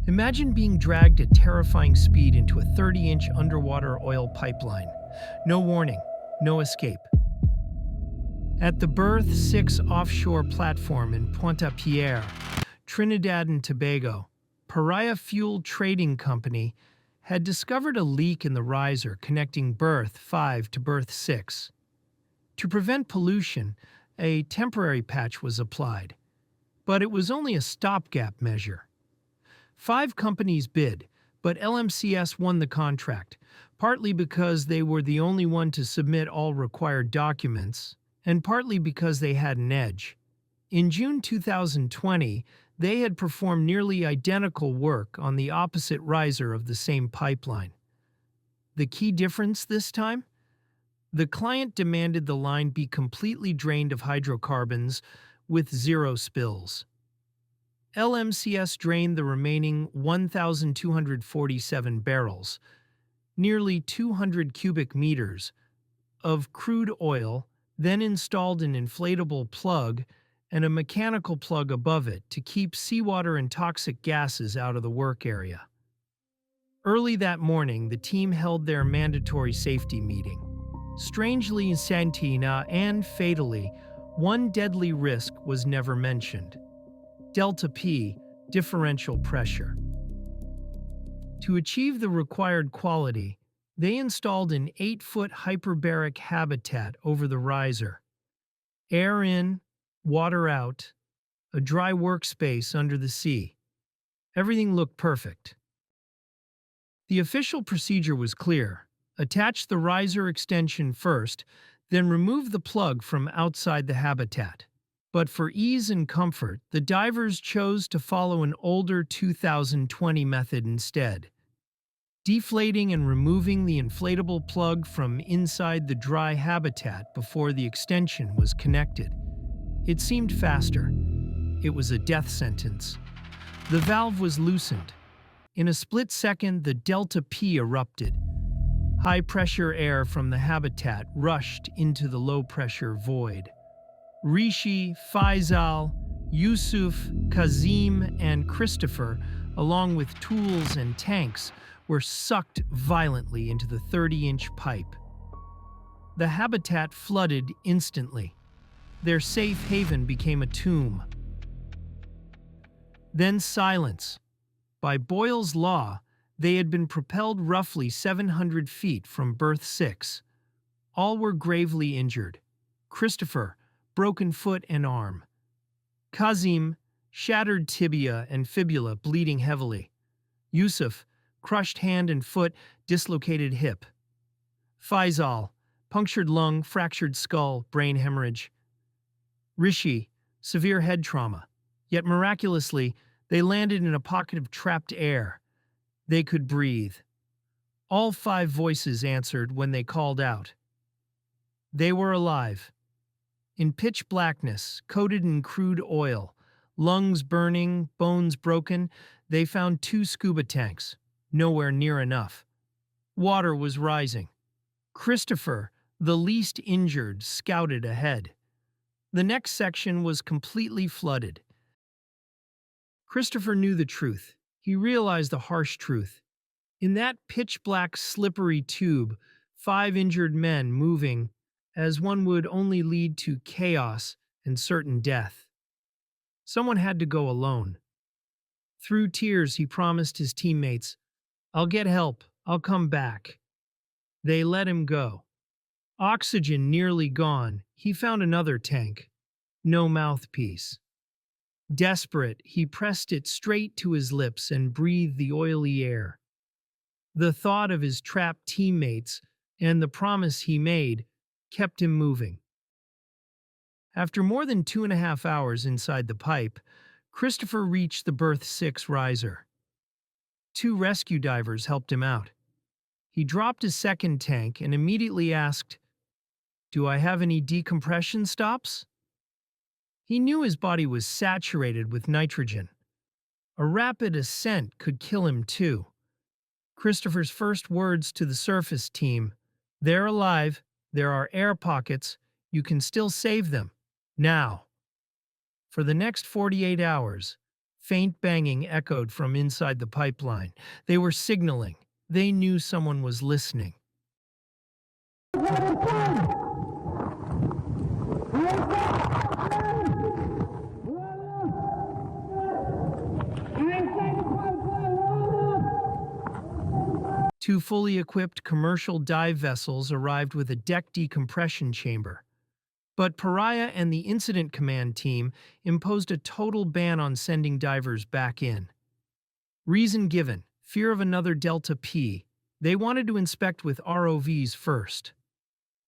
Imagine being dragged at terrifying speed into a 30-inch underwater oil pipeline. No warning, no escape. At the Berth 6 offshore platform in Pointe-à-Pierre, Trinidad and Tobago, Paria Fuel Trading Company had discovered a leak in the riser connecting Berth 5 to Berth 6. To prevent pollution, a temporary patch was applied, but it was only a stopgap measure. 5 companies bid, but LMCS won the contract, partly because they were the only one to submit all required documents, and partly because they had an edge. In June 2020, they had performed nearly identical work on the opposite riser of the same pipeline. The key difference this time? The client demanded the line be completely drained of hydrocarbons with 0 spills. LMCS drained the remaining 1,247 barrels, nearly 200 cubic meters, of crude oil, then installed an inflatable plug and a mechanical plug above it to keep seawater and toxic gases out of the work area. Early that morning, the team held their mandatory safety meeting. Strangely, Santina and fatally, one deadly risk was never mentioned. Delta P, differential pressure. To achieve the required quality, they installed an 8-foot hyperbaric habitat over the riser. Air in, water out, a dry workspace under the sea. Everything looked perfect. The official procedure was clear. Attach the riser extension first, then remove the plug from outside the habitat. But for ease and comfort, the divers chose to follow an older 2020 method instead. Deflating and removing the inflatable plug from inside the dry habitat before the extension was connected. It seemed faster. It was a death sentence. The valve was loosened. In a split second, the Delta P erupted. High-pressure air from the habitat rushed into the low-pressure void. Rishi, Faisal, Yusuf, Kazim, and Christopher, along with tools and tanks, were sucked violently into the 30-inch pipe. The habitat flooded instantly. Their safe haven became a tomb. Then silence. By Boyle's law, they had been propelled roughly 700 feet from Berth 6. All were gravely injured. Christopher, broken foot and arm. Kazim, shattered tibia and fibula bleeding heavily. Yusuf, crushed hand and foot, dislocated hip. Faisal, punctured lung, fractured skull, brain hemorrhage. Rishi, severe head trauma. Yet miraculously, they landed in a pocket of trapped air. They could breathe. All 5 voices answered when they called out. They were alive. In pitch blackness, coated in crude oil, lungs burning, bones broken, they found 2 scuba tanks, nowhere near enough. Water was rising. Christopher, the least injured, scouted ahead. The next section was completely flooded. Christopher knew the truth. He realized the harsh truth. In that pitch-black, slippery tube, 5 injured men moving, as one would only lead to chaos and certain death. Someone had to go alone. Through tears, he promised his teammates, "I'll get help. I'll come back." They let him go. Oxygen nearly gone, he found another tank. No mouthpiece. Desperate, he pressed it straight to his lips and breathed the oily air. The thought of his trapped teammates and the promise he made kept him moving. After more than 2.5 hours inside the pipe, Christopher reached the Berth 6 riser. 2 rescue divers helped him out. He dropped his second tank and immediately asked, "Do I have any decompression stops?" He knew his body was saturated with nitrogen. A rapid ascent could kill him too. Christopher's first words to the surface team, "They're alive, there are air pockets, you can still save them. Now." For the next 48 hours, faint banging echoed from inside the pipeline. They were signaling. They knew someone was listening. Two fully equipped commercial dive vessels arrived with a deck decompression chamber. But Paria and the Incident Command team imposed a total ban on sending divers back in. Reason given: fear of another Delta P. They wanted to inspect with ROVs first.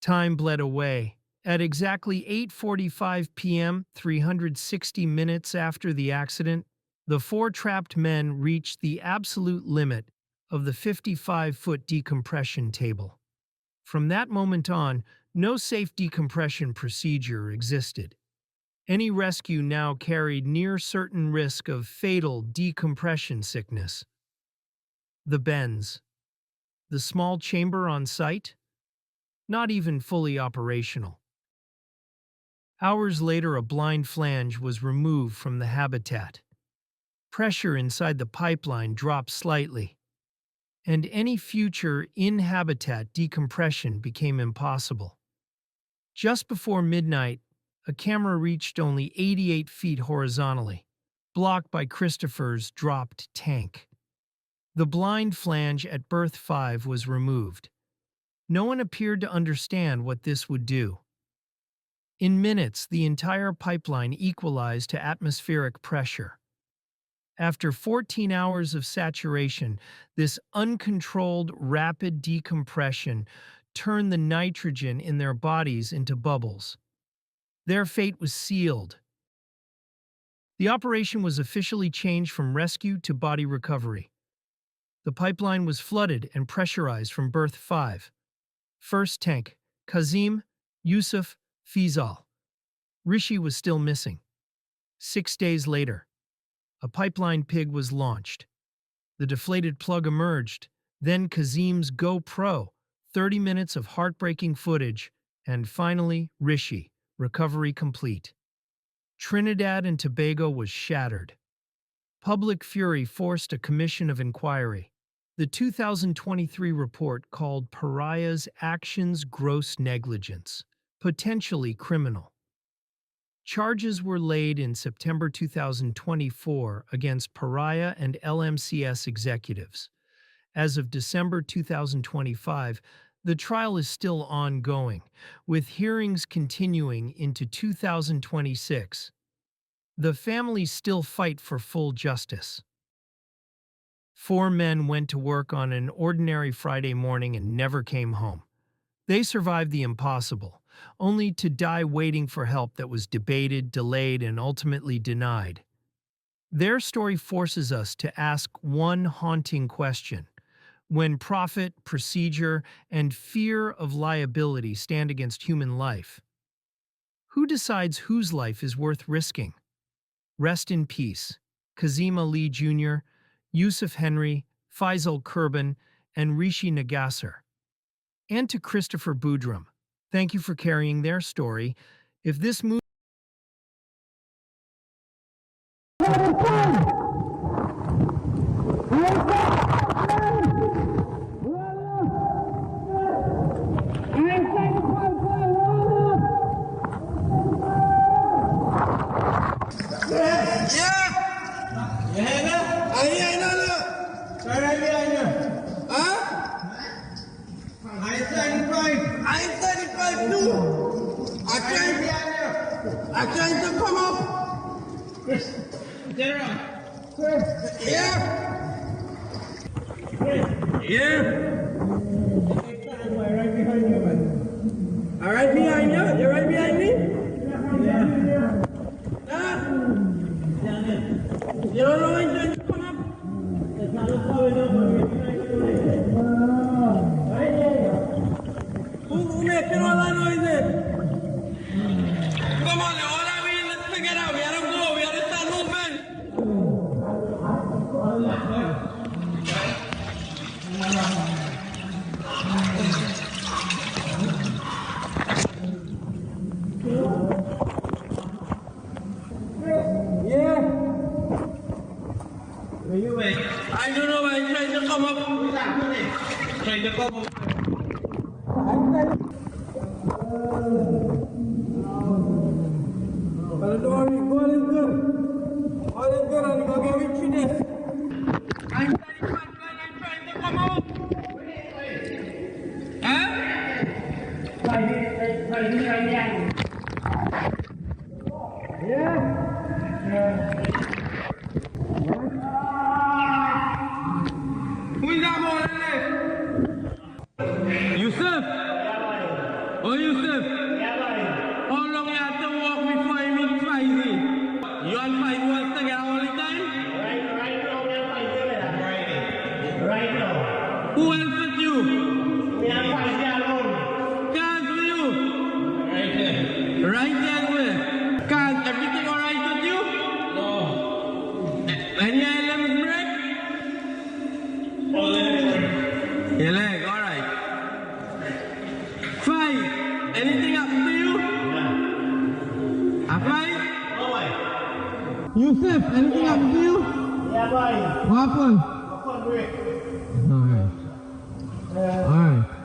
Time bled away. At exactly 8:45 p.m., 360 minutes after the accident, the four trapped men reached the absolute limit of the 55-foot decompression table. From that moment on, no safe decompression procedure existed. Any rescue now carried near certain risk of fatal decompression sickness. The bends. The small chamber on site? Not even fully operational. Hours later, a blind flange was removed from the habitat. Pressure inside the pipeline dropped slightly, and any future in-habitat decompression became impossible. Just before midnight, a camera reached only 88 feet horizontally, blocked by Christopher's dropped tank. The blind flange at berth 5 was removed. No one appeared to understand what this would do. In minutes, the entire pipeline equalized to atmospheric pressure. After 14 hours of saturation, this uncontrolled, rapid decompression turned the nitrogen in their bodies into bubbles. Their fate was sealed. The operation was officially changed from rescue to body recovery. The pipeline was flooded and pressurized from berth 5. First tank: Kazim, Yusuf, Fizal. Rishi was still missing. 6 days later, a pipeline pig was launched. The deflated plug emerged, then Kazim's GoPro, 30 minutes of heartbreaking footage, and finally, Rishi, recovery complete. Trinidad and Tobago was shattered. Public fury forced a commission of inquiry. The 2023 report called Paria's actions gross negligence, potentially criminal. Charges were laid in September 2024 against Paria and LMCS executives. As of December 2025, the trial is still ongoing, with hearings continuing into 2026. The families still fight for full justice. 4 men went to work on an ordinary Friday morning and never came home. They survived the impossible, only to die waiting for help that was debated, delayed, and ultimately denied. Their story forces us to ask one haunting question: when profit, procedure, and fear of liability stand against human life, who decides whose life is worth risking? Rest in peace, Kazim Ali Jr., Yusuf Henry, Faisal Kurban, and Rishi Nagasar. And to Christopher Boudram, thank you for carrying their story. If this movie I'm trying to come up. Yeah. Right behind you, man. All right behind you? You're right behind me? Yeah. You don't know when you're trying to come up? It's not going up. Who making all that noise? Come on, all I mean, let's figure it out. We gotta go. We gotta start moving. I don't know why I'm trying to come up. Trying to come up. But don't worry, all is good. All is good, I'm gonna get with you this. I'm trying to come out. Huh? Yeah. Who is that more than this? Yusuf? Oh, Yusuf? How long you have to walk before you meet Faizi? You and Faizi was together all the time? Right now, we are fighting. Right now. Who else with you? We are fighting alone. Cars with you? Right there. Right there where? Cars, everything alright with you? No. Any elements break? All the way. Your leg, alright. Five, anything happen to you? Yeah. A five? No way. Yusuf, anything happen to you? Yeah, boy. What happened? Come on, break. Alright. Alright.